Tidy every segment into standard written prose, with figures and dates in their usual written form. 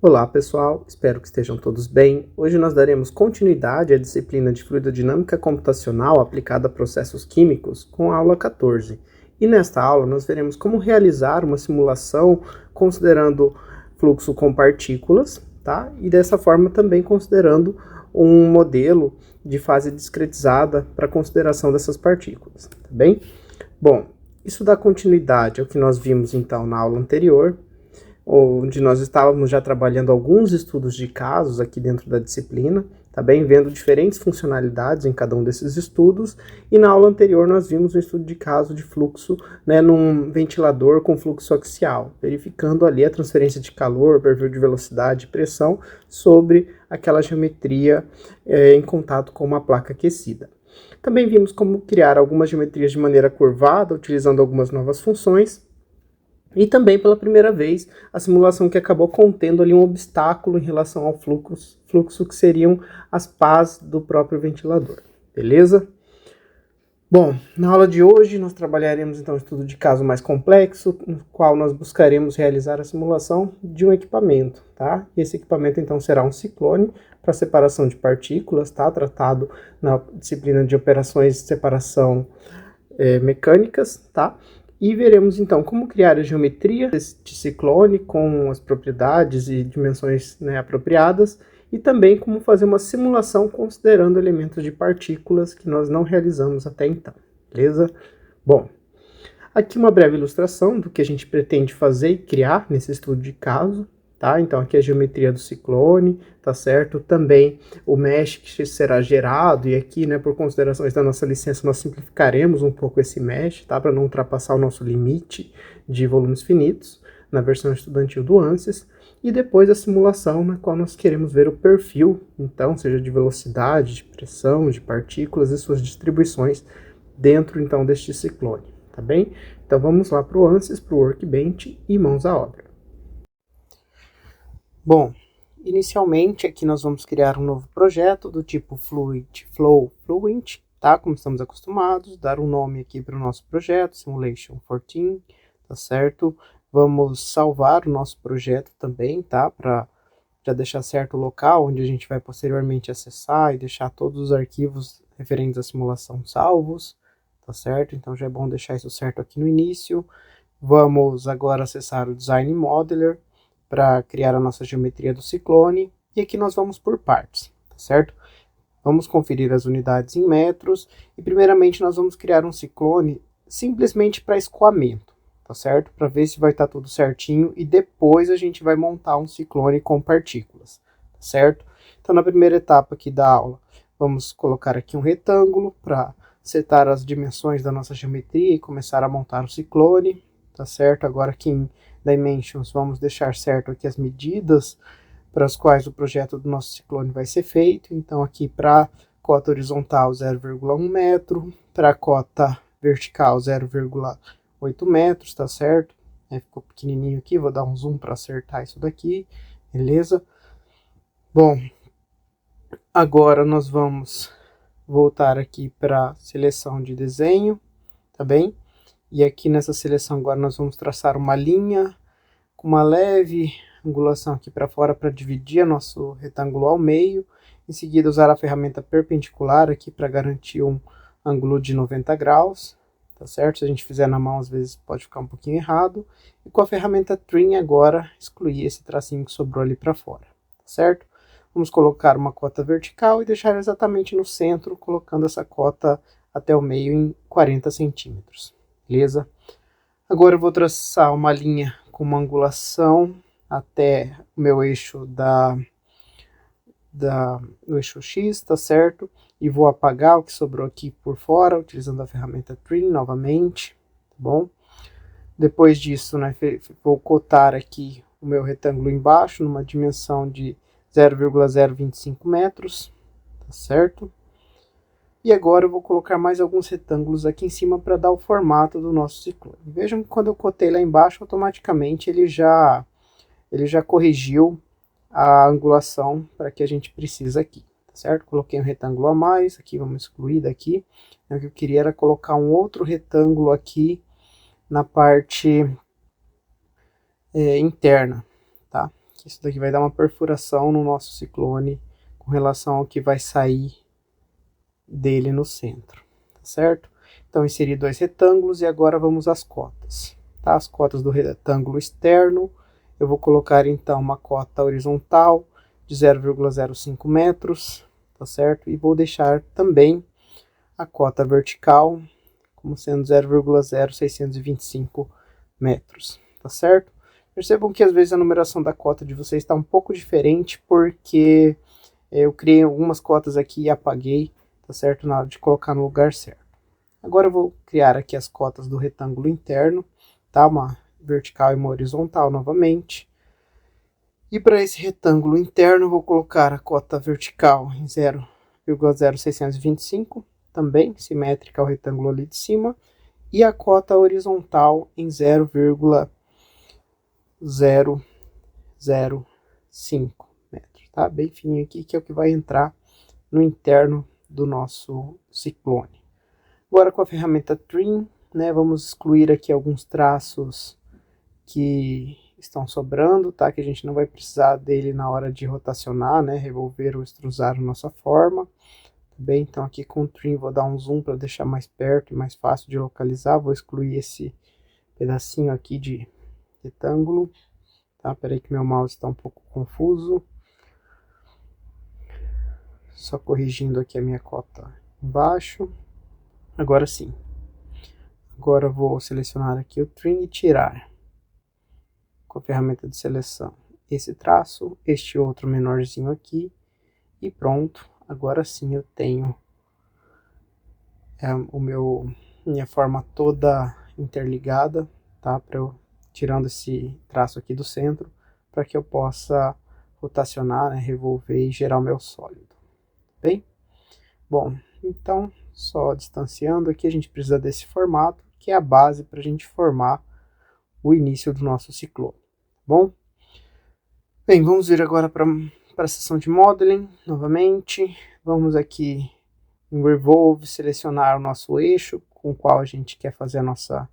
Olá pessoal, espero que estejam todos bem. Hoje nós daremos continuidade à disciplina de fluidodinâmica computacional aplicada a processos químicos com a aula 14. E nesta aula nós veremos como realizar uma simulação considerando fluxo com partículas, tá? E dessa forma também considerando um modelo de fase discretizada para consideração dessas partículas, tá bem? Bom, isso dá continuidade ao que nós vimos então na aula anterior, onde nós estávamos já trabalhando alguns estudos de casos aqui dentro da disciplina, tá bem? Vendo diferentes funcionalidades em cada um desses estudos, e na aula anterior nós vimos um estudo de caso de fluxo, né, num ventilador com fluxo axial, verificando ali a transferência de calor, perfil de velocidade e pressão sobre aquela geometria em contato com uma placa aquecida. Também vimos como criar algumas geometrias de maneira curvada, utilizando algumas novas funções, e também, pela primeira vez, a simulação que acabou contendo ali um obstáculo em relação ao fluxo que seriam as pás do próprio ventilador, beleza? Bom, na aula de hoje nós trabalharemos então um estudo de caso mais complexo, no qual nós buscaremos realizar a simulação de um equipamento, tá? E esse equipamento então será um ciclone para separação de partículas, tá? Tratado na disciplina de operações de separação mecânicas, tá? E veremos então como criar a geometria deste ciclone com as propriedades e dimensões, né, apropriadas, e também como fazer uma simulação considerando elementos de partículas que nós não realizamos até então, beleza? Bom, aqui uma breve ilustração do que a gente pretende fazer e criar nesse estudo de caso, tá? Então aqui a geometria do ciclone, tá certo? Também o mesh que será gerado, e aqui, né, por considerações da nossa licença, nós simplificaremos um pouco esse mesh, tá? Para não ultrapassar o nosso limite de volumes finitos na versão estudantil do ANSYS, e depois a simulação na qual nós queremos ver o perfil, então, seja de velocidade, de pressão, de partículas e suas distribuições dentro, então, deste ciclone, tá bem? Então vamos lá para o ANSYS, para o Workbench e mãos à obra. Bom, inicialmente aqui nós vamos criar um novo projeto do tipo Fluent, tá? Como estamos acostumados, dar um nome aqui para o nosso projeto, Simulation 14, tá certo? Vamos salvar o nosso projeto também, tá? Para já deixar certo o local onde a gente vai posteriormente acessar e deixar todos os arquivos referentes à simulação salvos, tá certo? Então já é bom deixar isso certo aqui no início. Vamos agora acessar o Design Modeler para criar a nossa geometria do ciclone, e aqui nós vamos por partes, tá certo? Vamos conferir as unidades em metros, e primeiramente nós vamos criar um ciclone simplesmente para escoamento, tá certo? Para ver se vai estar tudo certinho, e depois a gente vai montar um ciclone com partículas, tá certo? Então na primeira etapa aqui da aula, vamos colocar aqui um retângulo para setar as dimensões da nossa geometria e começar a montar o ciclone, tá certo? Agora aqui em Dimensions, vamos deixar certo aqui as medidas para as quais o projeto do nosso ciclone vai ser feito. Então aqui para cota horizontal 0,1 metro, para cota vertical 0,8 metros, tá certo? Ficou pequenininho aqui, vou dar um zoom para acertar isso daqui, beleza? Bom, agora nós vamos voltar aqui para seleção de desenho, tá bem? E aqui nessa seleção agora nós vamos traçar uma linha com uma leve angulação aqui para fora para dividir nosso retângulo ao meio. Em seguida usar a ferramenta perpendicular aqui para garantir um ângulo de 90 graus, tá certo? Se a gente fizer na mão às vezes pode ficar um pouquinho errado. E com a ferramenta Trim agora excluir esse tracinho que sobrou ali para fora, tá certo? Vamos colocar uma cota vertical e deixar exatamente no centro, colocando essa cota até o meio em 40 centímetros. Beleza? Agora eu vou traçar uma linha com uma angulação até o meu eixo do eixo X, tá certo? E vou apagar o que sobrou aqui por fora, utilizando a ferramenta Trim novamente, tá bom? Depois disso, né, vou cotar aqui o meu retângulo embaixo, numa dimensão de 0,025 metros, tá certo? E agora eu vou colocar mais alguns retângulos aqui em cima para dar o formato do nosso ciclone. Vejam que quando eu cotei lá embaixo, automaticamente ele já corrigiu a angulação para que a gente precisa aqui, tá certo? Coloquei um retângulo a mais, aqui vamos excluir daqui. O que eu queria era colocar um outro retângulo aqui na parte interna, tá? Isso daqui vai dar uma perfuração no nosso ciclone com relação ao que vai sair dele no centro, tá certo? Então, inseri dois retângulos e agora vamos às cotas. Tá? As cotas do retângulo externo, eu vou colocar então uma cota horizontal de 0,05 metros, tá certo? E vou deixar também a cota vertical como sendo 0,0625 metros, tá certo? Percebam que às vezes a numeração da cota de vocês está um pouco diferente, porque eu criei algumas cotas aqui e apaguei, tá certo? Na hora de colocar no lugar certo. Agora eu vou criar aqui as cotas do retângulo interno, tá? Uma vertical e uma horizontal novamente. E para esse retângulo interno eu vou colocar a cota vertical em 0,0625, também simétrica ao retângulo ali de cima, e a cota horizontal em 0,005 metros, tá? Bem fininho aqui, que é o que vai entrar no interno do nosso ciclone. Agora com a ferramenta Trim, né, vamos excluir aqui alguns traços que estão sobrando, tá? Que a gente não vai precisar dele na hora de rotacionar, né, revolver ou extrusar a nossa forma. Bem, então aqui com o Trim vou dar um zoom para deixar mais perto e mais fácil de localizar. Vou excluir esse pedacinho aqui de retângulo, tá? Peraí que meu mouse está um pouco confuso. Só corrigindo aqui a minha cota embaixo. Agora sim. Agora eu vou selecionar aqui o Trim e tirar com a ferramenta de seleção esse traço, este outro menorzinho aqui e pronto. Agora sim eu tenho minha forma toda interligada, tá? Para eu tirando esse traço aqui do centro, para que eu possa rotacionar, né, revolver e gerar o meu sólido. Bem? Bom, então só distanciando aqui a gente precisa desse formato, que é a base para a gente formar o início do nosso ciclone. Bom? Bem, vamos vir agora para a seção de Modeling, novamente. Vamos aqui em Revolve, selecionar o nosso eixo, com o qual a gente quer fazer a nossa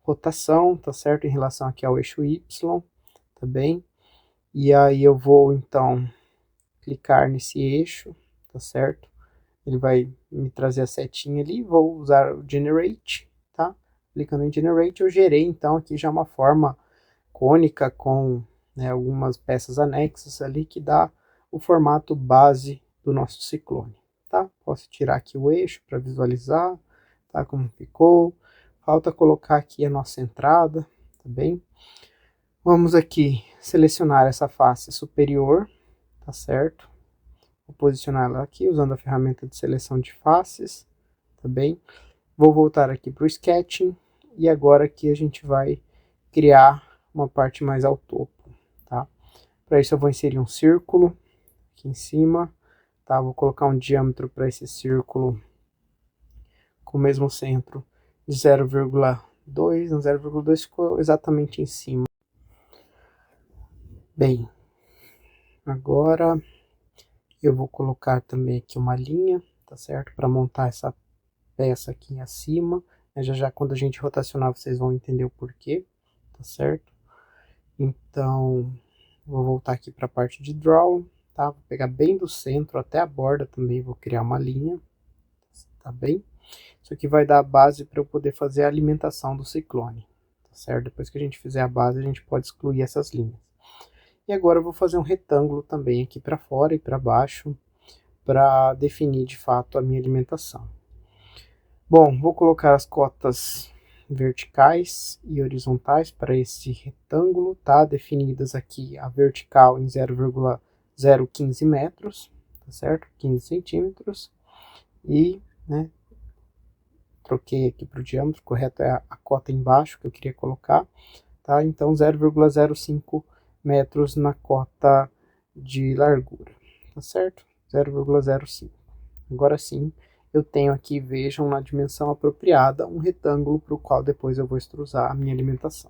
rotação, tá certo? Em relação aqui ao eixo Y, tá bem? E aí eu vou, então, clicar nesse eixo, tá certo? Ele vai me trazer a setinha ali, vou usar o Generate, tá? Clicando em Generate, eu gerei, então, aqui já uma forma cônica com, né, algumas peças anexas ali, que dá o formato base do nosso ciclone, tá? Posso tirar aqui o eixo para visualizar, tá? Como ficou. Falta colocar aqui a nossa entrada, tá bem? Vamos aqui selecionar essa face superior, tá certo? Vou posicionar ela aqui usando a ferramenta de seleção de faces, tá bem? Vou voltar aqui para o Sketching e agora aqui a gente vai criar uma parte mais ao topo, tá? Para isso eu vou inserir um círculo aqui em cima, tá? Vou colocar um diâmetro para esse círculo com o mesmo centro de 0,2, no 0,2 ficou exatamente em cima. Bem, agora eu vou colocar também aqui uma linha, tá certo? Para montar essa peça aqui acima. Já quando a gente rotacionar vocês vão entender o porquê, tá certo? Então, vou voltar aqui para a parte de Draw, tá? Vou pegar bem do centro até a borda também, vou criar uma linha, tá bem? Isso aqui vai dar a base para eu poder fazer a alimentação do ciclone, tá certo? Depois que a gente fizer a base, a gente pode excluir essas linhas. E agora eu vou fazer um retângulo também aqui para fora e para baixo, para definir de fato a minha alimentação. Bom, vou colocar as cotas verticais e horizontais para esse retângulo, tá? Definidas aqui a vertical em 0,015 metros, tá certo? 15 centímetros. E, né, troquei aqui para o diâmetro, correto é a cota embaixo que eu queria colocar, tá? Então 0,05 metros na cota de largura, tá certo? 0,05. Agora sim, eu tenho aqui, vejam, na dimensão apropriada, um retângulo para o qual depois eu vou extrusar a minha alimentação.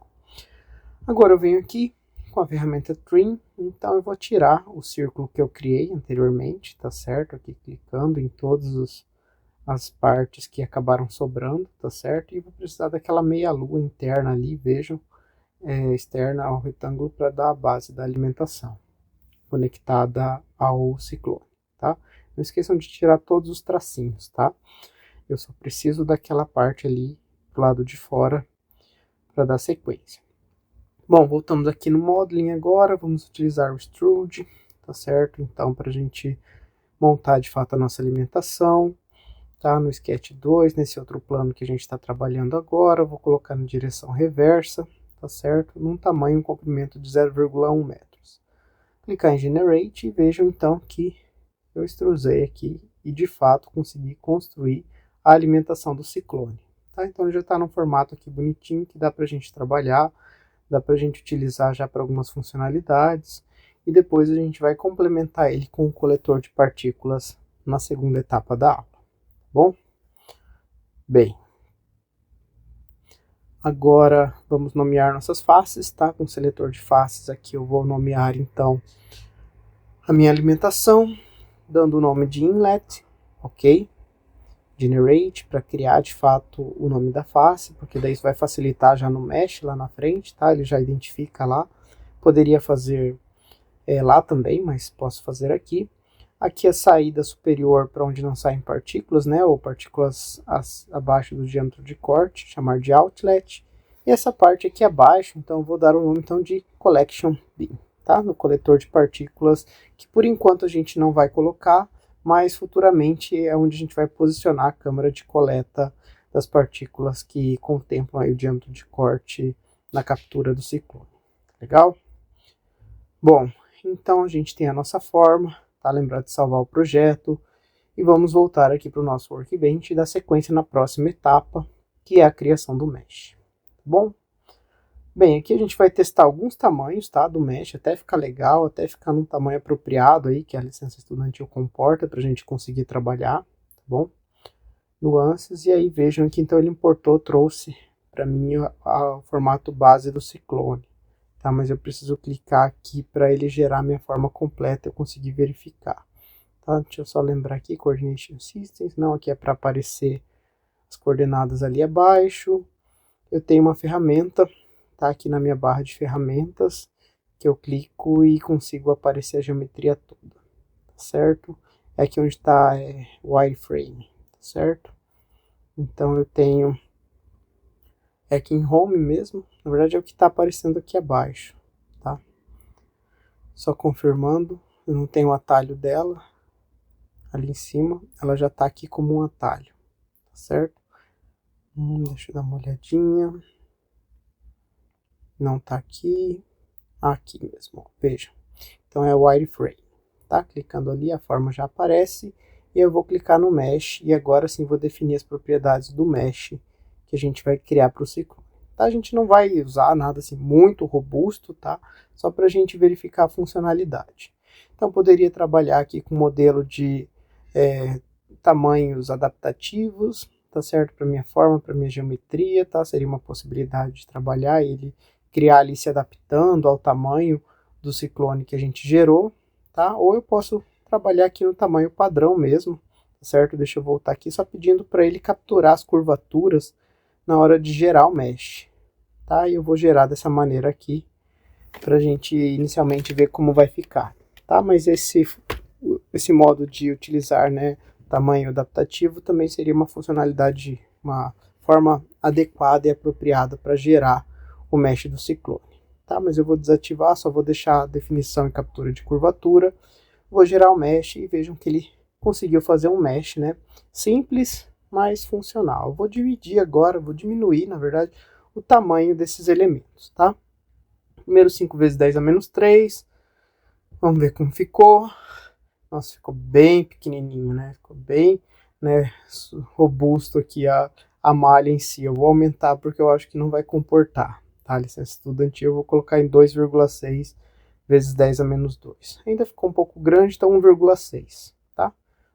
Agora eu venho aqui com a ferramenta Trim, então eu vou tirar o círculo que eu criei anteriormente, tá certo? Aqui clicando em todas as partes que acabaram sobrando, tá certo? E vou precisar daquela meia lua interna ali, vejam, externa ao retângulo para dar a base da alimentação, conectada ao ciclone, tá? Não esqueçam de tirar todos os tracinhos, tá? Eu só preciso daquela parte ali do lado de fora para dar sequência. Bom, voltamos aqui no modeling agora, vamos utilizar o extrude, tá certo? Então, para a gente montar de fato a nossa alimentação, tá? No Sketch 2, nesse outro plano que a gente está trabalhando agora, eu vou colocar na direção reversa, tá certo? Num tamanho e um comprimento de 0,1 metros. Clicar em Generate e vejam então que eu extrusei aqui e de fato consegui construir a alimentação do ciclone. Tá? Então ele já está num formato aqui bonitinho que dá para a gente trabalhar, dá para a gente utilizar já para algumas funcionalidades e depois a gente vai complementar ele com o coletor de partículas na segunda etapa da aula. Tá bom? Bem, agora vamos nomear nossas faces, tá? Com o seletor de faces aqui eu vou nomear então a minha alimentação, dando o nome de inlet, ok? Generate, para criar de fato o nome da face, porque daí isso vai facilitar já no mesh lá na frente, tá? Ele já identifica lá. Poderia fazer lá também, mas posso fazer aqui. Aqui a saída superior para onde não saem partículas, né? Ou partículas abaixo do diâmetro de corte, chamar de outlet. E essa parte aqui abaixo, então eu vou dar o nome então de collection bin, tá? No coletor de partículas, que por enquanto a gente não vai colocar, mas futuramente é onde a gente vai posicionar a câmara de coleta das partículas que contemplam aí o diâmetro de corte na captura do ciclone. Legal? Bom, então a gente tem a nossa forma, tá? Lembrar de salvar o projeto e vamos voltar aqui para o nosso Workbench e dar sequência na próxima etapa, que é a criação do mesh. Tá bom? Bem, aqui a gente vai testar alguns tamanhos, tá, do mesh, até ficar legal, até ficar num tamanho apropriado aí, que a licença estudantil comporta, para a gente conseguir trabalhar, tá bom? Nuances, e aí vejam que então ele importou, trouxe para mim o formato base do ciclone, tá? Mas eu preciso clicar aqui para ele gerar minha forma completa, eu conseguir verificar, tá? Deixa eu só lembrar aqui, Coordination Systems, não, aqui é para aparecer as coordenadas ali abaixo. Eu tenho uma ferramenta, tá aqui na minha barra de ferramentas, que eu clico e consigo aparecer a geometria toda, tá certo? É aqui onde está o wireframe, tá certo? Então eu tenho, é aqui em Home mesmo, na verdade é o que está aparecendo aqui abaixo, tá? Só confirmando, eu não tenho o atalho dela, ali em cima, ela já está aqui como um atalho, tá certo? Deixa eu dar uma olhadinha. Não tá aqui, aqui mesmo, ó, vejam. Então é o wireframe, tá? Clicando ali, a forma já aparece e eu vou clicar no mesh e agora sim vou definir as propriedades do mesh que a gente vai criar para o ciclone. Tá? A gente não vai usar nada assim muito robusto, tá? Só para a gente verificar a funcionalidade. Então poderia trabalhar aqui com modelo de tamanhos adaptativos, tá certo? Para minha forma, para minha geometria, tá? Seria uma possibilidade de trabalhar ele, criar ali se adaptando ao tamanho do ciclone que a gente gerou, tá? Ou eu posso trabalhar aqui no tamanho padrão mesmo, tá certo? Deixa eu voltar aqui só pedindo para ele capturar as curvaturas na hora de gerar o mesh, tá? E eu vou gerar dessa maneira aqui para a gente inicialmente ver como vai ficar, tá? Mas esse modo de utilizar, né, tamanho adaptativo também seria uma funcionalidade, uma forma adequada e apropriada para gerar o mesh do ciclone, tá? Mas eu vou desativar, só vou deixar a definição e captura de curvatura, vou gerar o mesh e vejam que ele conseguiu fazer um mesh, né? Simples, mas funcional. Eu vou dividir agora, vou diminuir, na verdade, o tamanho desses elementos, tá? Primeiro 5 vezes 10 a menos 3, vamos ver como ficou. Nossa, ficou bem pequenininho, né? Ficou bem, né, robusto aqui a malha em si. Eu vou aumentar porque eu acho que não vai comportar, tá? Licença estudantil, eu vou colocar em 2,6 vezes 10 a menos 2. Ainda ficou um pouco grande, então 1,6, tá?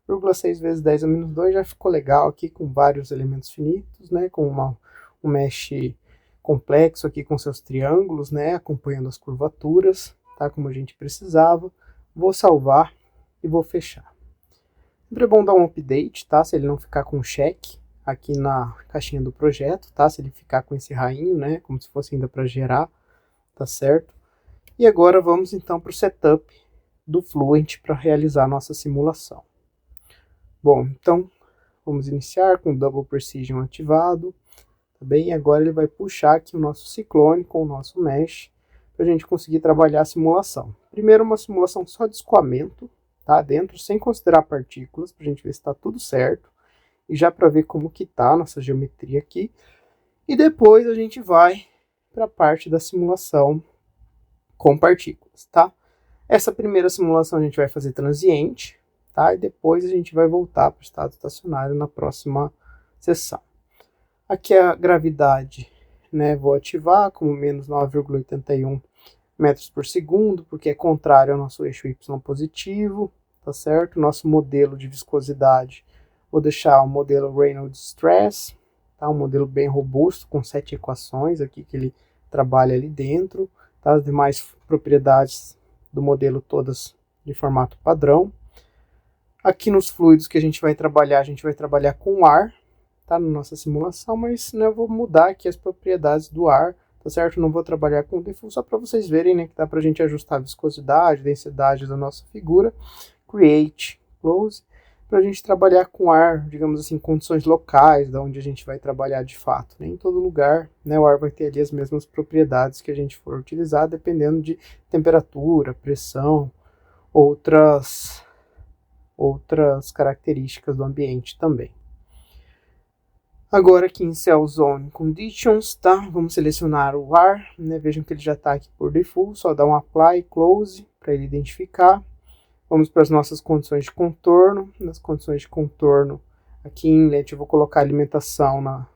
1,6 vezes 10 a menos 2 já ficou legal aqui, com vários elementos finitos, né? Com um mesh complexo aqui com seus triângulos, né? Acompanhando as curvaturas, tá? Como a gente precisava. Vou salvar e vou fechar. Sempre é bom dar um update, tá? Se ele não ficar com check aqui na caixinha do projeto, tá? Se ele ficar com esse rainho, né? Como se fosse ainda para gerar, tá certo? E agora vamos então para o setup do Fluent para realizar a nossa simulação. Bom, então vamos iniciar com o Double Precision ativado, tá bem? E agora ele vai puxar aqui o nosso Cyclone com o nosso Mesh para a gente conseguir trabalhar a simulação. Primeiro uma simulação só de escoamento, tá? Dentro, sem considerar partículas, para a gente ver se está tudo certo. E já para ver como que tá a nossa geometria aqui. E depois a gente vai para a parte da simulação com partículas, tá? Essa primeira simulação a gente vai fazer transiente, tá? E depois a gente vai voltar para o estado estacionário na próxima sessão. Aqui a gravidade, né? Vou ativar como menos 9,81 metros por segundo, porque é contrário ao nosso eixo Y positivo, tá certo? Nosso modelo de viscosidade, vou deixar o modelo Reynolds Stress, tá? Um modelo bem robusto, com 7 equações aqui que ele trabalha ali dentro, tá? As demais propriedades do modelo todas de formato padrão. Aqui nos fluidos que a gente vai trabalhar com ar, tá? Na nossa simulação, mas né, eu vou mudar aqui as propriedades do ar, tá certo? Não vou trabalhar com default, só para vocês verem, né, que dá para a gente ajustar a viscosidade, densidade da nossa figura. Create, Close, para a gente trabalhar com ar, digamos assim, condições locais, da onde a gente vai trabalhar de fato. Né? Em todo lugar, né, o ar vai ter ali as mesmas propriedades que a gente for utilizar, dependendo de temperatura, pressão, outras características do ambiente também. Agora aqui em Cell Zone Conditions, tá? Vamos selecionar o ar, né? Vejam que ele já está aqui por default, só dá um Apply, Close, para ele identificar. Vamos para as nossas condições de contorno. Nas condições de contorno, aqui em Inlet eu vou colocar a alimentação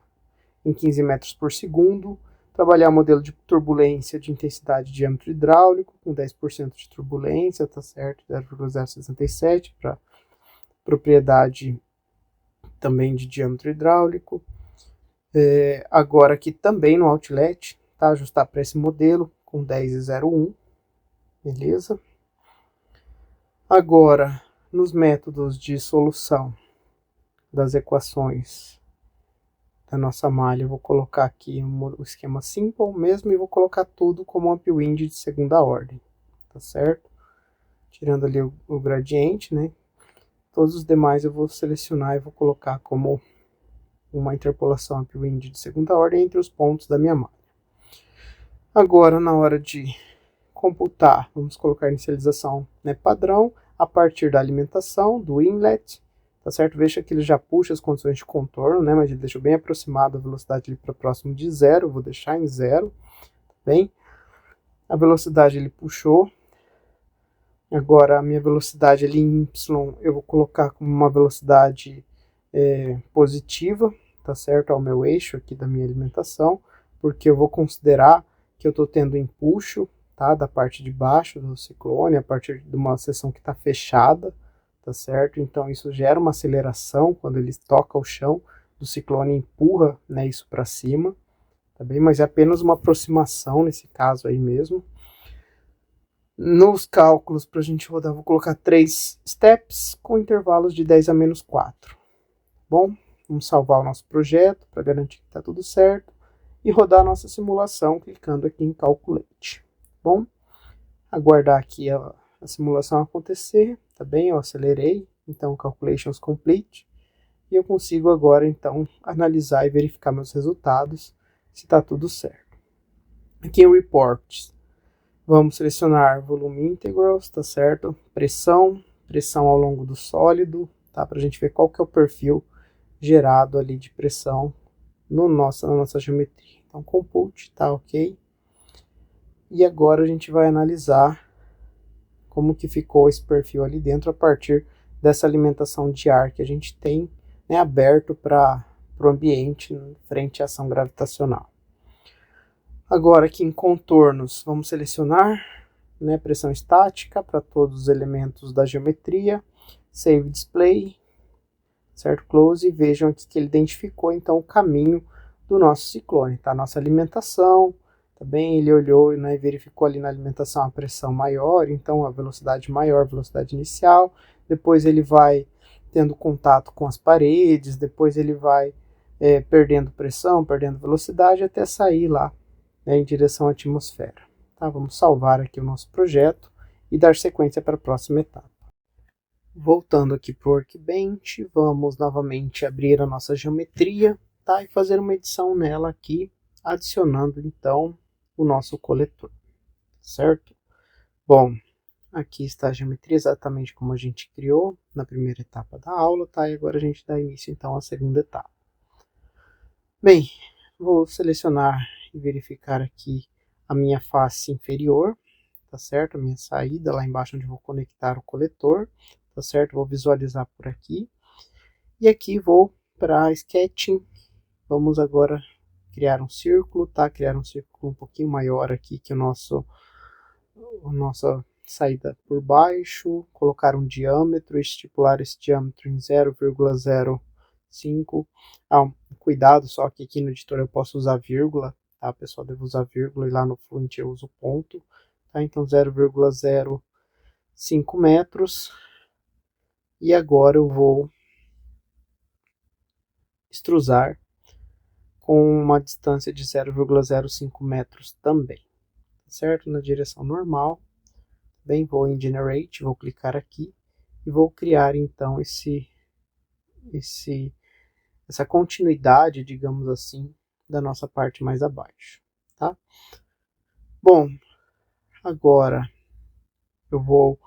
em 15 metros por segundo. Trabalhar o modelo de turbulência de intensidade de diâmetro hidráulico, com 10% de turbulência, tá certo? 0,067 para propriedade também de diâmetro hidráulico. Agora aqui também no Outlet, tá? Ajustar para esse modelo com 10,01, beleza? Agora, nos métodos de solução das equações da nossa malha, eu vou colocar aqui o esquema Simple mesmo e vou colocar tudo como upwind de segunda ordem, tá certo? Tirando ali o gradiente, né? Todos os demais eu vou selecionar e vou colocar como uma interpolação upwind de segunda ordem entre os pontos da minha malha. Agora, na hora de computar, vamos colocar a inicialização, né, padrão a partir da alimentação, do inlet, tá certo? Veja que ele já puxa as condições de contorno, né, mas ele deixou bem aproximado a velocidade ali para próximo de zero, vou deixar em zero, tá bem? A velocidade ele puxou. Agora a minha velocidade ali em Y eu vou colocar como uma velocidade positiva, tá certo? Ao meu eixo aqui da minha alimentação, porque eu vou considerar que eu estou tendo empuxo, tá? Da parte de baixo do ciclone, a partir de uma seção que está fechada, tá certo? Então isso gera uma aceleração quando ele toca o chão do ciclone e empurra, né, isso para cima, tá bem? Mas é apenas uma aproximação nesse caso aí mesmo. Nos cálculos para a gente rodar, vou colocar 3 steps com intervalos de 10 a menos 4. Bom, vamos salvar o nosso projeto para garantir que está tudo certo e rodar a nossa simulação clicando aqui em Calculate. Bom, aguardar aqui a simulação acontecer, tá bem? Eu acelerei, então Calculations Complete, e eu consigo agora então analisar e verificar meus resultados, se está tudo certo. Aqui em Reports, vamos selecionar volume integrals, tá certo? Pressão ao longo do sólido, tá? Para a gente ver qual que é o perfil gerado ali de pressão na nossa geometria. Então, compute, tá ok? E agora a gente vai analisar como que ficou esse perfil ali dentro a partir dessa alimentação de ar que a gente tem, né, aberto para o ambiente frente à ação gravitacional. Agora aqui em contornos, vamos selecionar, né, pressão estática para todos os elementos da geometria, Save Display, certo? Close, e vejam aqui que ele identificou então o caminho do nosso ciclone, tá? Nossa alimentação, tá bem? Ele olhou, né, e verificou ali na alimentação a pressão maior, então a velocidade maior, velocidade inicial, depois ele vai tendo contato com as paredes, depois ele vai perdendo pressão, perdendo velocidade até sair lá, né, em direção à atmosfera. Tá? Vamos salvar aqui o nosso projeto e dar sequência para a próxima etapa. Voltando aqui para o Workbench, vamos novamente abrir a nossa geometria, tá? E fazer uma edição nela aqui, adicionando então o nosso coletor, certo? Bom, aqui está a geometria exatamente como a gente criou na primeira etapa da aula, tá? E agora a gente dá início então à segunda etapa. Bem, vou selecionar e verificar aqui a minha face inferior, tá certo? A minha saída lá embaixo onde vou conectar o coletor, tá certo? Vou visualizar por aqui. E aqui vou para Sketching. Vamos agora criar um círculo, tá? Criar um círculo um pouquinho maior aqui que a nossa saída por baixo. Colocar um diâmetro, estipular esse diâmetro em 0,05. Cuidado só que aqui no editor eu posso usar vírgula, tá? Pessoal, devo usar vírgula e lá no Fluent eu uso ponto. Tá? Então 0,05 metros. E agora eu vou extrusar com uma distância de 0,05 metros também, certo? Na direção normal. Bem, vou em Generate, vou clicar aqui e vou criar então essa continuidade, digamos assim, da nossa parte mais abaixo, tá? Bom, agora eu vou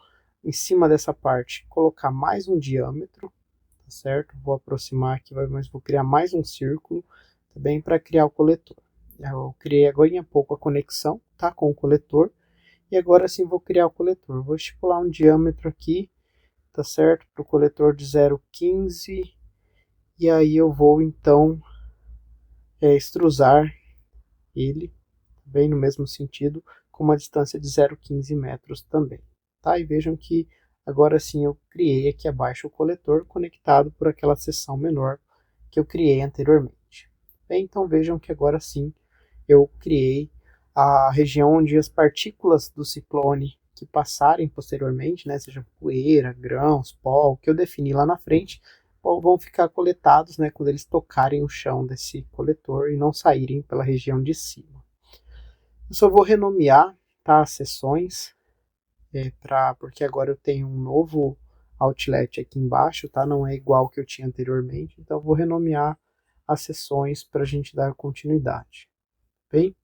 em cima dessa parte colocar mais um diâmetro, tá certo? Vou aproximar aqui, mas vou criar mais um círculo também para criar o coletor. Eu criei agora há pouco a conexão, tá, com o coletor, e agora sim vou criar o coletor. Vou estipular um diâmetro aqui, tá certo, para o coletor de 0,15, e aí eu vou então extrusar ele, bem no mesmo sentido, com uma distância de 0,15 metros também, tá? E vejam que agora sim eu criei aqui abaixo o coletor conectado por aquela seção menor que eu criei anteriormente. Bem, então vejam que agora sim eu criei a região onde as partículas do ciclone que passarem posteriormente, né, seja poeira, grãos, pó, o que eu defini lá na frente, vão ficar coletados, né, quando eles tocarem o chão desse coletor e não saírem pela região de cima. Eu só vou renomear, tá, as seções, porque agora eu tenho um novo outlet aqui embaixo, tá, não é igual ao que eu tinha anteriormente, então eu vou renomear as seções para a gente dar continuidade. Bem?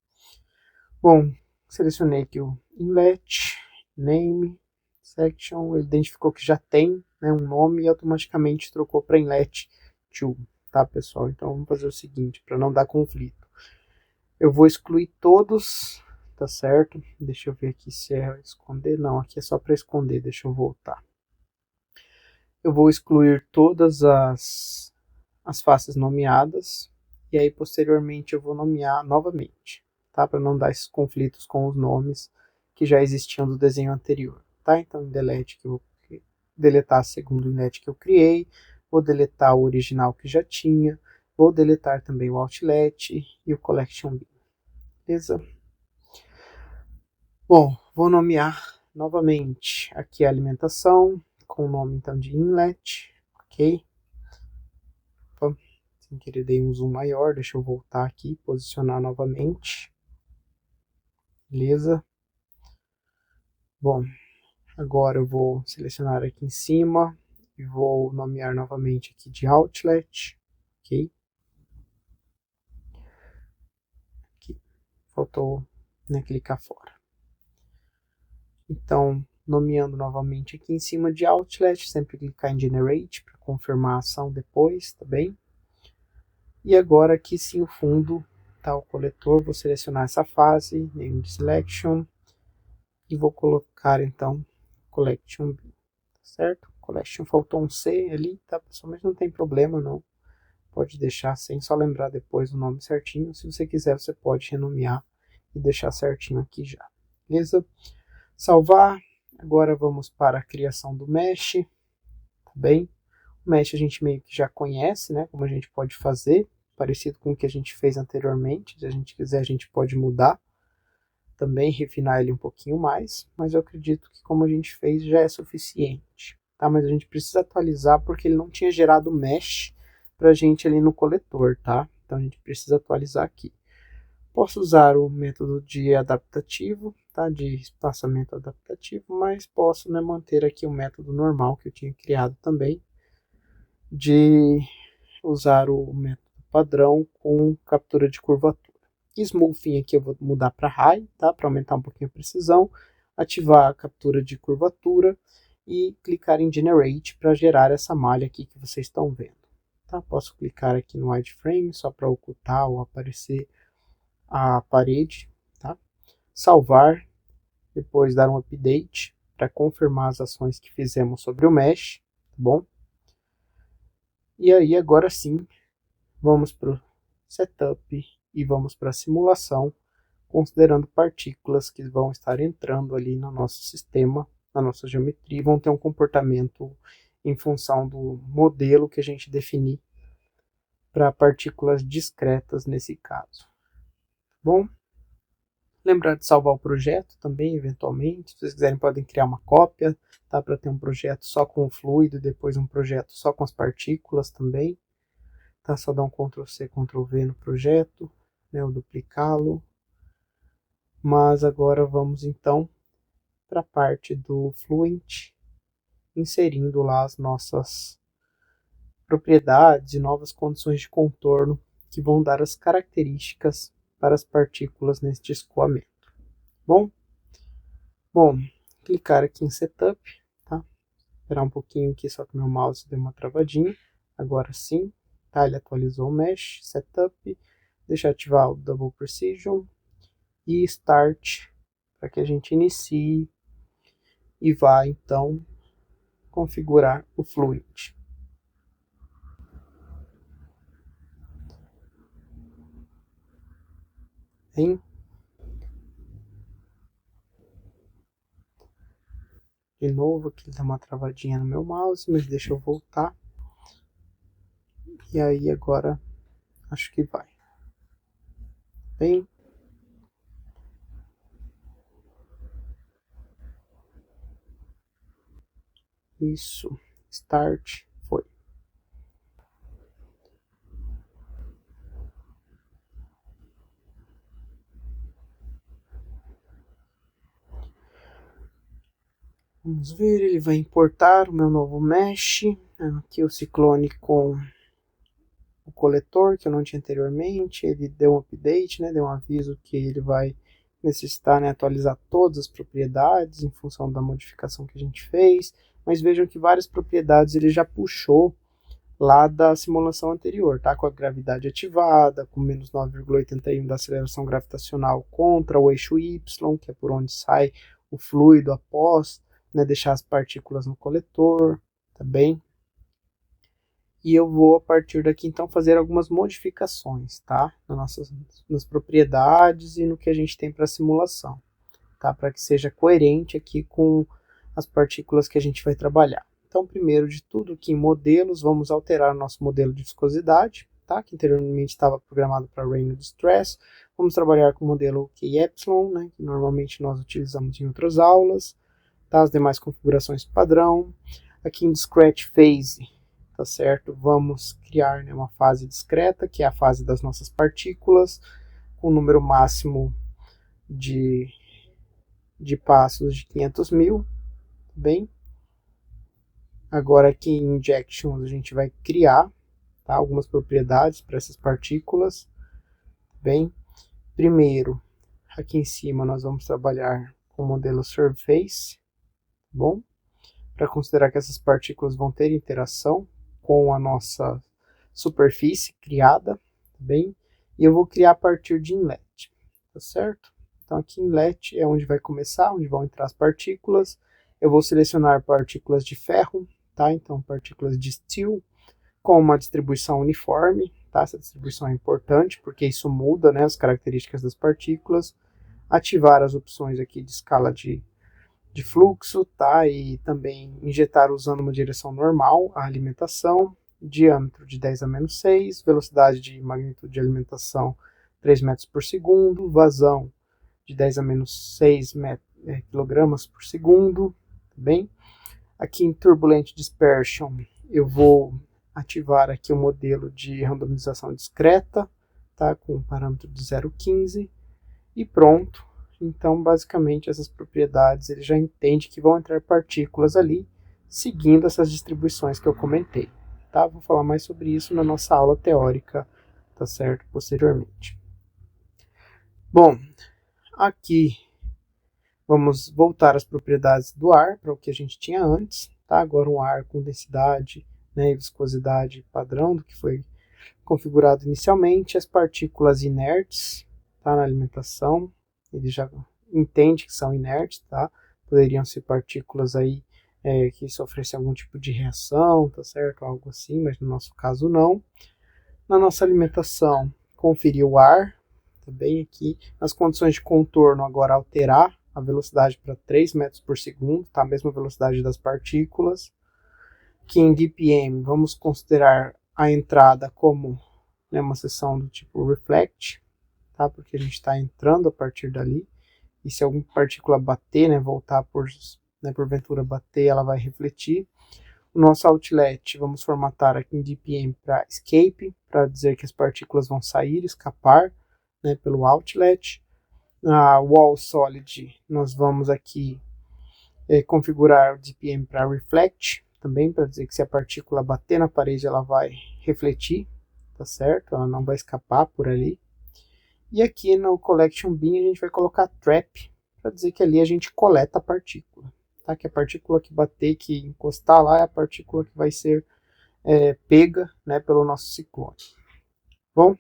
Bom, selecionei aqui o inlet, name, section, ele identificou que já tem, né, um nome e automaticamente trocou para inlet to, tá, pessoal? Então vamos fazer o seguinte, para não dar conflito. Eu vou excluir todos, tá certo? Deixa eu ver aqui se é esconder, não, aqui é só para esconder, deixa eu voltar. Eu vou excluir todas as faces nomeadas, e aí posteriormente eu vou nomear novamente, tá? Para não dar esses conflitos com os nomes que já existiam do desenho anterior, tá? Então em delete que eu vou deletar a segunda inlet que eu criei, vou deletar o original que já tinha, vou deletar também o outlet e o collection bin, beleza? Bom, vou nomear novamente aqui a alimentação, com o nome então de inlet, ok? Opa, sem querer dei um zoom maior, deixa eu voltar aqui, posicionar novamente. Beleza? Bom, agora eu vou selecionar aqui em cima e vou nomear novamente aqui de outlet, ok? Aqui, faltou, né, clicar fora. Então, nomeando novamente aqui em cima de outlet, sempre clicar em generate para confirmar a ação depois, tá bem? E agora aqui sim o fundo, tá, o coletor, vou selecionar essa fase, name de selection, e vou colocar então collection bin, certo? Collection, faltou um C ali, tá, pessoal? Mas não tem problema não, pode deixar sem, só lembrar depois o nome certinho. Se você quiser, você pode renomear e deixar certinho aqui já, beleza? Salvar, agora vamos para a criação do mesh, tá bem? O mesh a gente meio que já conhece, né, como a gente pode fazer, parecido com o que a gente fez anteriormente. Se a gente quiser, a gente pode mudar, também refinar ele um pouquinho mais, mas eu acredito que como a gente fez já é suficiente, tá? Mas a gente precisa atualizar porque ele não tinha gerado mesh pra gente ali no coletor, tá? Então a gente precisa atualizar aqui. Posso usar o método de adaptativo, tá, de espaçamento adaptativo, mas posso, né, manter aqui o método normal que eu tinha criado também, de usar o método padrão com captura de curvatura. Smoothing aqui eu vou mudar para High, tá, para aumentar um pouquinho a precisão, ativar a captura de curvatura e clicar em Generate para gerar essa malha aqui que vocês estão vendo. Tá? Posso clicar aqui no Wideframe só para ocultar ou aparecer a parede. Tá? Salvar, depois dar um Update para confirmar as ações que fizemos sobre o Mesh. Tá bom? E aí agora sim, vamos para o Setup e vamos para a simulação, considerando partículas que vão estar entrando ali no nosso sistema, na nossa geometria, e vão ter um comportamento em função do modelo que a gente definir para partículas discretas nesse caso. Bom, lembrar de salvar o projeto também, eventualmente. Se vocês quiserem, podem criar uma cópia, tá? Para ter um projeto só com o fluido, depois um projeto só com as partículas também. Tá? Só dar um Ctrl+C, Ctrl+V no projeto, né? Ou duplicá-lo. Mas agora vamos então para a parte do Fluent, inserindo lá as nossas propriedades e novas condições de contorno que vão dar as características para as partículas neste escoamento. Bom, clicar aqui em Setup, tá? Esperar um pouquinho aqui, só que meu mouse deu uma travadinha. Agora sim, tá? Ele atualizou o Mesh, Setup, deixa eu ativar o Double Precision e Start, para que a gente inicie e vá então configurar o Fluent. Bem, de novo aqui dá uma travadinha no meu mouse, mas deixa eu voltar. E aí agora acho que vai. Bem, isso, Start, foi. Vamos ver, ele vai importar o meu novo mesh. Aqui o ciclone com o coletor que eu não tinha anteriormente. Ele deu um update, né, deu um aviso que ele vai necessitar, né, atualizar todas as propriedades em função da modificação que a gente fez. Mas vejam que várias propriedades ele já puxou lá da simulação anterior, tá? Com a gravidade ativada, com menos 9,81 da aceleração gravitacional contra o eixo Y, que é por onde sai o fluido após, né, deixar as partículas no coletor, tá bem? E eu vou, a partir daqui, então, fazer algumas modificações, tá? Nas propriedades e no que a gente tem para simulação, tá? Para que seja coerente aqui com as partículas que a gente vai trabalhar. Então, primeiro de tudo, aqui em modelos, vamos alterar o nosso modelo de viscosidade, tá? Que anteriormente estava programado para Reynolds Stress. Vamos trabalhar com o modelo KY, né? Que normalmente nós utilizamos em outras aulas. Tá? As demais configurações padrão. Aqui em Discrete Phase, tá certo? Vamos criar, né, uma fase discreta, que é a fase das nossas partículas, com um número máximo de passos de 500.000, bem? Agora aqui em Injections a gente vai criar, tá, algumas propriedades para essas partículas, bem? Primeiro, aqui em cima nós vamos trabalhar com o modelo Surface, bom? Para considerar que essas partículas vão ter interação com a nossa superfície criada, bem? E eu vou criar a partir de inlet, tá certo? Então aqui inlet é onde vai começar, onde vão entrar as partículas. Eu vou selecionar partículas de ferro, tá? Então partículas de steel com uma distribuição uniforme, tá? Essa distribuição é importante porque isso muda, né, as características das partículas. Ativar as opções aqui de escala de fluxo, tá? E também injetar usando uma direção normal a alimentação, diâmetro de 10⁻⁶, velocidade de magnitude de alimentação 3 metros por segundo, vazão de 10⁻⁶ kg por segundo, tá bem? Aqui em Turbulent Dispersion eu vou ativar aqui o modelo de randomização discreta, tá? Com um parâmetro de 0,15 e pronto. A Então, basicamente, essas propriedades ele já entende que vão entrar partículas ali, seguindo essas distribuições que eu comentei. Tá? Vou falar mais sobre isso na nossa aula teórica, tá certo? Posteriormente. Bom, aqui vamos voltar às propriedades do ar, para o que a gente tinha antes. Tá? Agora um ar com densidade, né, e viscosidade padrão do que foi configurado inicialmente. As partículas inertes, tá, na alimentação, ele já entende que são inertes, tá? Poderiam ser partículas aí que sofressem algum tipo de reação, tá certo? Algo assim, mas no nosso caso não. Na nossa alimentação, conferir o ar, também aqui. Nas condições de contorno, agora alterar a velocidade para 3 metros por segundo, tá? A mesma velocidade das partículas. Aqui em DPM, vamos considerar a entrada como, né, uma seção do tipo reflect, tá? Porque a gente está entrando a partir dali. E se alguma partícula bater, né, voltar porventura bater, ela vai refletir. O nosso outlet, vamos formatar aqui em DPM para escape, para dizer que as partículas vão sair, escapar, né, pelo outlet. Na wall solid, nós vamos aqui configurar o DPM para reflect, também para dizer que se a partícula bater na parede, ela vai refletir, tá certo? Ela não vai escapar por ali. E aqui no collection bin a gente vai colocar trap, para dizer que ali a gente coleta a partícula. Tá? Que a partícula que bater, que encostar lá, é a partícula que vai ser pega, né, pelo nosso ciclone. Bom?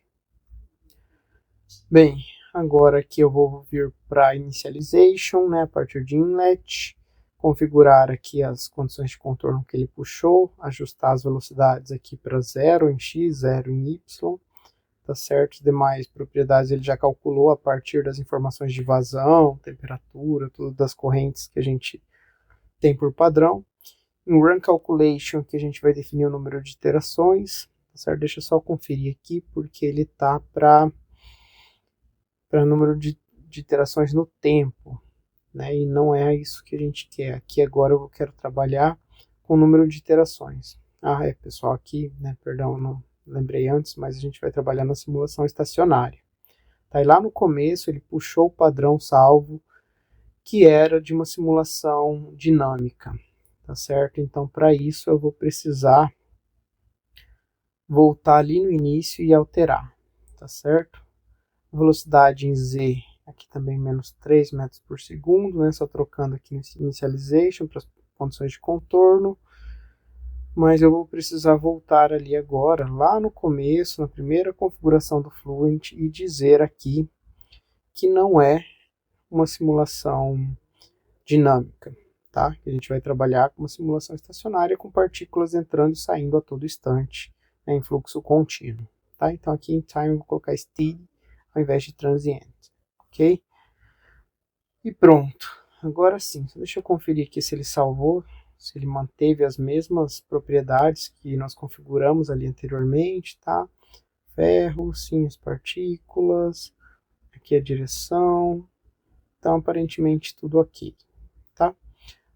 Bem, agora aqui eu vou vir para initialization, né, a partir de inlet, configurar aqui as condições de contorno que ele puxou, ajustar as velocidades aqui para 0 em x, 0 em y. Tá certo? As demais propriedades ele já calculou a partir das informações de vazão, temperatura, tudo das correntes que a gente tem por padrão. Em Run Calculation, que a gente vai definir o número de iterações, tá certo? Deixa eu só conferir aqui, porque ele tá para número de iterações no tempo, né? E não é isso que a gente quer. Aqui agora eu quero trabalhar com o número de iterações. Pessoal, aqui, né, perdão, não lembrei antes, mas a gente vai trabalhar na simulação estacionária. Tá, e lá no começo ele puxou o padrão salvo, que era de uma simulação dinâmica, tá certo? Então, para isso eu vou precisar voltar ali no início e alterar, tá certo? Velocidade em z, aqui também menos 3 metros por segundo, né? Só trocando aqui nesse initialization para as condições de contorno. Mas eu vou precisar voltar ali agora, lá no começo, na primeira configuração do Fluent, e dizer aqui que não é uma simulação dinâmica, tá? A gente vai trabalhar com uma simulação estacionária com partículas entrando e saindo a todo instante, né, em fluxo contínuo, tá? Então aqui em time eu vou colocar steady ao invés de transient, ok? E pronto. Agora sim, deixa eu conferir aqui se ele salvou, se ele manteve as mesmas propriedades que nós configuramos ali anteriormente, tá? Ferro, sim, as partículas, aqui a direção, então aparentemente tudo ok, tá?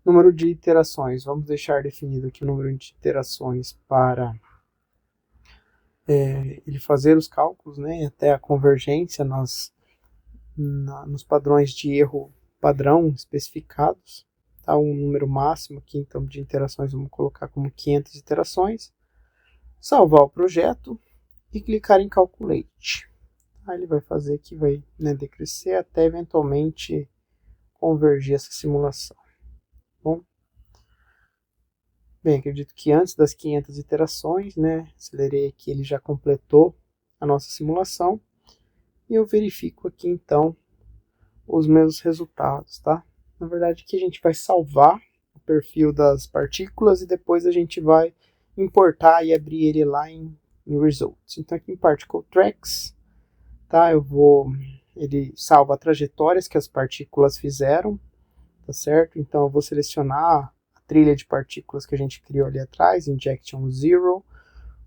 Número de iterações, vamos deixar definido aqui o número de iterações para ele fazer os cálculos, né, até a convergência nos padrões de erro padrão especificados. Tá, um número máximo aqui, então, de iterações, vamos colocar como 500 iterações. Salvar o projeto e clicar em Calculate. Aí ele vai fazer aqui, vai, né, decrescer até eventualmente convergir essa simulação. Bom, bem, acredito que antes das 500 iterações, né, acelerei aqui, ele já completou a nossa simulação. E eu verifico aqui, então, os meus resultados, tá? Na verdade, aqui a gente vai salvar o perfil das partículas e depois a gente vai importar e abrir ele lá em Results. Então aqui em Particle Tracks, tá? Ele salva trajetórias que as partículas fizeram, tá certo? Então eu vou selecionar a trilha de partículas que a gente criou ali atrás, Injection 0,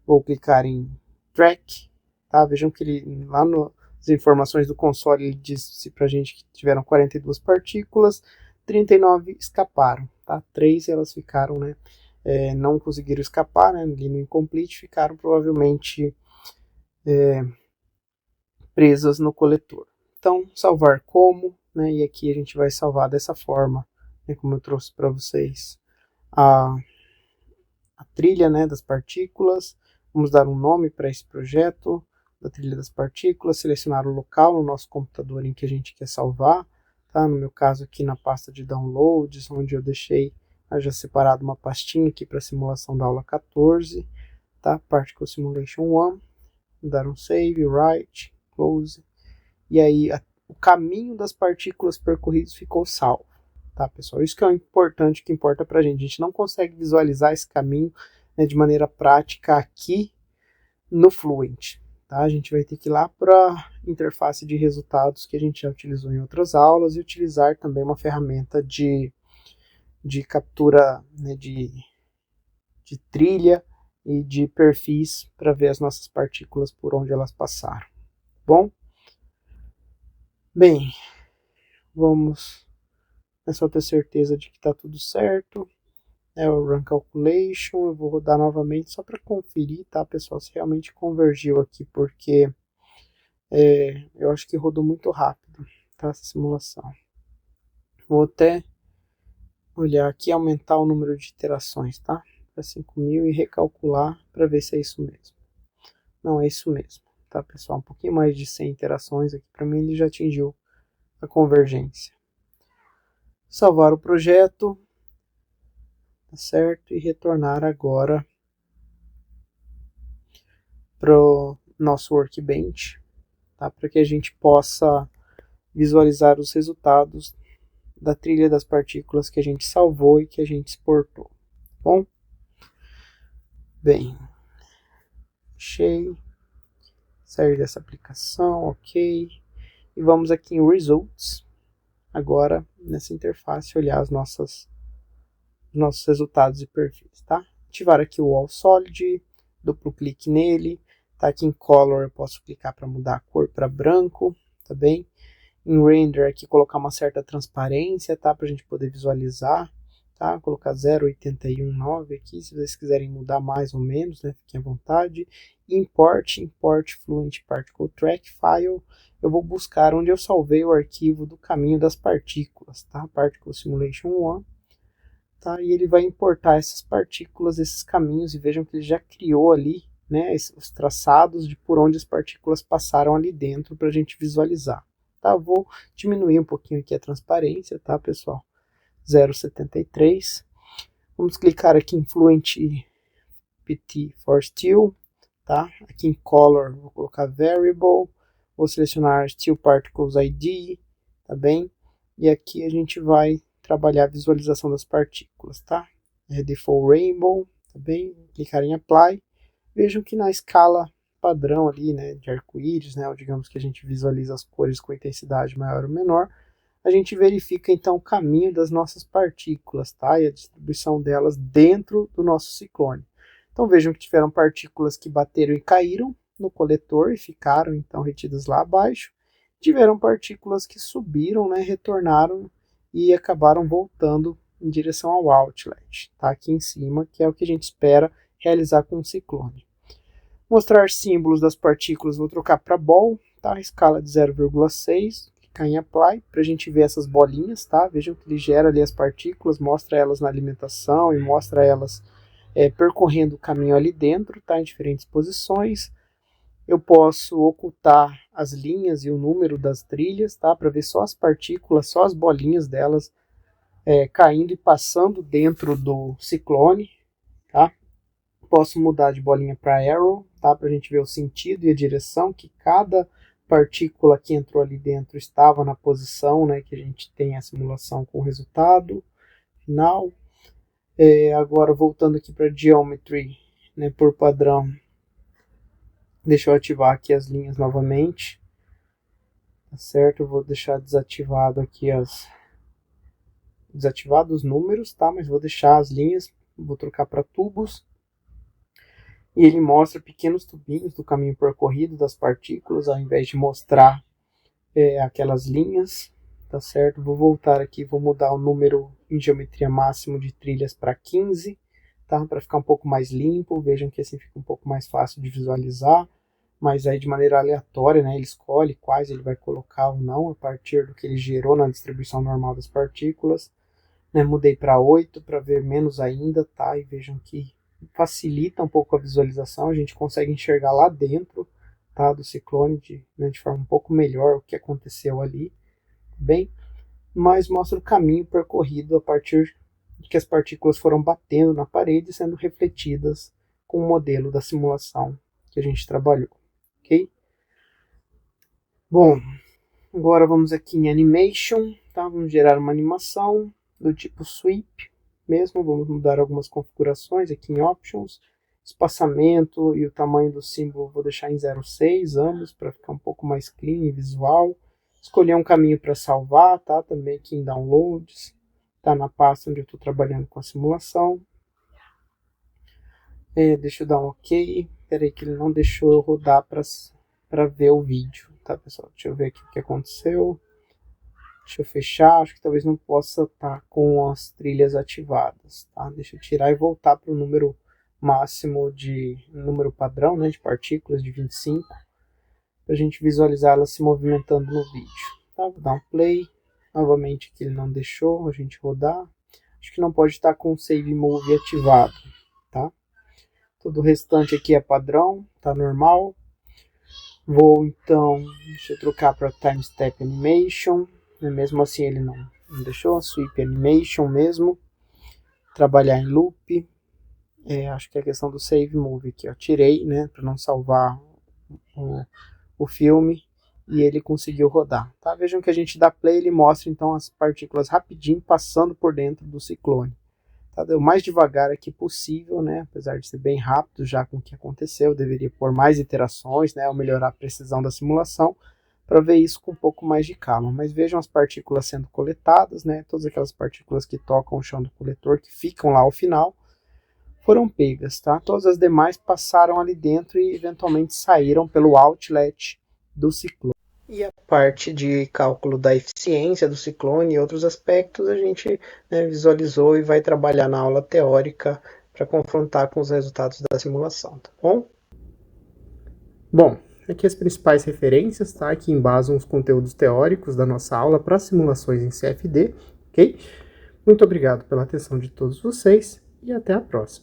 vou clicar em Track, tá? Vejam que ele lá as informações do console ele disse pra gente que tiveram 42 partículas, 39 escaparam, tá? 3 elas ficaram, né, não conseguiram escapar, né, ali no incomplete, ficaram provavelmente presas no coletor, Então, salvar como, né? E aqui a gente vai salvar dessa forma, né? Como eu trouxe para vocês a trilha, né, das partículas. Vamos dar um nome para esse projeto da trilha das partículas, selecionar o local no nosso computador em que a gente quer salvar, tá? No meu caso aqui na pasta de downloads, onde eu deixei já separado uma pastinha aqui para simulação da aula 14, tá? Particle Simulation 1, dar um save, write, close, e aí o caminho das partículas percorridas ficou salvo. Tá, pessoal? Isso que é o importante, que importa para a gente. A gente não consegue visualizar esse caminho, né, de maneira prática aqui no Fluent. Tá? A gente vai ter que ir lá para a interface de resultados que a gente já utilizou em outras aulas e utilizar também uma ferramenta de captura, né, de trilha e de perfis para ver as nossas partículas por onde elas passaram. Bom? Bem, vamos... É só ter certeza de que está tudo certo. O Run Calculation, eu vou rodar novamente só para conferir, tá, pessoal, se realmente convergiu aqui, porque eu acho que rodou muito rápido, tá, essa simulação. Vou até olhar aqui e aumentar o número de iterações, tá, para 5.000 e recalcular para ver se é isso mesmo. Não, é isso mesmo, tá, pessoal, um pouquinho mais de 100 iterações aqui, para mim ele já atingiu a convergência. Salvar o projeto, tá certo, e retornar agora para o nosso Workbench, tá, para que a gente possa visualizar os resultados da trilha das partículas que a gente salvou e que a gente exportou. Bom? Bem, achei, sair dessa aplicação, ok, e vamos aqui em Results, agora nessa interface olhar os nossos resultados e perfis, tá? Ativar aqui o All Solid, duplo clique nele, tá? Aqui em Color eu posso clicar para mudar a cor para branco, tá bem? Em Render aqui colocar uma certa transparência, tá? Para a gente poder visualizar, tá? Colocar 0.819 aqui, se vocês quiserem mudar mais ou menos, né? Fiquem à vontade. Import Fluent Particle Track File, eu vou buscar onde eu salvei o arquivo do caminho das partículas, tá? Particle Simulation 1, tá? E ele vai importar essas partículas, esses caminhos, e vejam que ele já criou ali, né, os traçados de por onde as partículas passaram ali dentro para a gente visualizar. Tá? Vou diminuir um pouquinho aqui a transparência, tá, pessoal? 0.73. Vamos clicar aqui em Fluent PT for Steel, tá? Aqui em Color vou colocar Variable, vou selecionar Steel Particles ID, tá bem? E aqui a gente vai trabalhar a visualização das partículas, tá? Default Rainbow, tá bem? Clicar em Apply. Vejam que na escala padrão ali, né, de arco-íris, né, ou digamos que a gente visualiza as cores com intensidade maior ou menor, a gente verifica então o caminho das nossas partículas, tá? E a distribuição delas dentro do nosso ciclone. Então vejam que tiveram partículas que bateram e caíram no coletor e ficaram então retidas lá abaixo. Tiveram partículas que subiram, né, retornaram e acabaram voltando em direção ao outlet, tá? Aqui em cima, que é o que a gente espera realizar com o ciclone. Mostrar símbolos das partículas, vou trocar para ball, tá? Escala de 0,6, clicar em Apply, para a gente ver essas bolinhas, tá? Vejam que ele gera ali as partículas, mostra elas na alimentação e mostra elas percorrendo o caminho ali dentro, tá? Em diferentes posições. Eu posso ocultar as linhas e o número das trilhas, tá? Para ver só as partículas, só as bolinhas delas caindo e passando dentro do ciclone, tá? Posso mudar de bolinha para arrow, tá? Para a gente ver o sentido e a direção que cada partícula que entrou ali dentro estava na posição, né? Que a gente tem a simulação com o resultado final. Agora voltando aqui para Geometry, né? Por padrão, deixa eu ativar aqui as linhas novamente, tá certo? Eu vou deixar desativado aqui desativados os números, tá? Mas vou deixar as linhas, vou trocar para tubos. E ele mostra pequenos tubinhos do caminho percorrido das partículas, ao invés de mostrar aquelas linhas, tá certo? Vou voltar aqui, vou mudar o número em geometria máximo de trilhas para 15, tá? Para ficar um pouco mais limpo, vejam que assim fica um pouco mais fácil de visualizar. mas aí de maneira aleatória, né? Ele escolhe quais ele vai colocar ou não a partir do que ele gerou na distribuição normal das partículas. Né? Mudei para 8 para ver menos ainda, tá? E vejam que facilita um pouco a visualização, a gente consegue enxergar lá dentro, tá? Do ciclone de forma um pouco melhor o que aconteceu ali, bem, mas mostra o caminho percorrido a partir de que as partículas foram batendo na parede e sendo refletidas com o modelo da simulação que a gente trabalhou, ok? Bom, agora vamos aqui em Animation, tá? Vamos gerar uma animação do tipo Sweep mesmo, vamos mudar algumas configurações aqui em Options, espaçamento e o tamanho do símbolo vou deixar em 0,6 ambos, para ficar um pouco mais clean e visual. Escolher um caminho para salvar, tá? Também aqui em Downloads, tá na pasta onde eu estou trabalhando com a simulação. Deixa eu dar um OK. Espera aí que ele não deixou eu rodar para ver o vídeo, tá, pessoal? Deixa eu ver aqui o que aconteceu. Deixa eu fechar, acho que talvez não possa estar com as trilhas ativadas, tá? Deixa eu tirar e voltar para o número máximo número padrão, né, de partículas de 25, para a gente visualizar elas se movimentando no vídeo, tá? Vou dar um play, novamente que ele não deixou a gente rodar, acho que não pode estar com o Save Movie ativado, tá? Todo o restante aqui é padrão, tá normal. Vou então, deixa eu trocar para Time Step Animation, mesmo assim ele não deixou, Sweep Animation mesmo, trabalhar em Loop, acho que é a questão do Save Movie aqui, eu tirei, né, para não salvar o filme, e ele conseguiu rodar, tá? Vejam que a gente dá play, ele mostra então as partículas rapidinho passando por dentro do ciclone. Tá? Deu mais devagar aqui possível, né? Apesar de ser bem rápido já com o que aconteceu, deveria pôr mais iterações, né? Ou melhorar a precisão da simulação, para ver isso com um pouco mais de calma. Mas vejam as partículas sendo coletadas, né? Todas aquelas partículas que tocam o chão do coletor, que ficam lá ao final, foram pegas, tá? Todas as demais passaram ali dentro e eventualmente saíram pelo outlet do ciclone. E a parte de cálculo da eficiência do ciclone e outros aspectos a gente, né, visualizou e vai trabalhar na aula teórica para confrontar com os resultados da simulação, tá bom? Bom, aqui as principais referências, tá? Que embasam os conteúdos teóricos da nossa aula para simulações em CFD, ok? Muito obrigado pela atenção de todos vocês e até a próxima.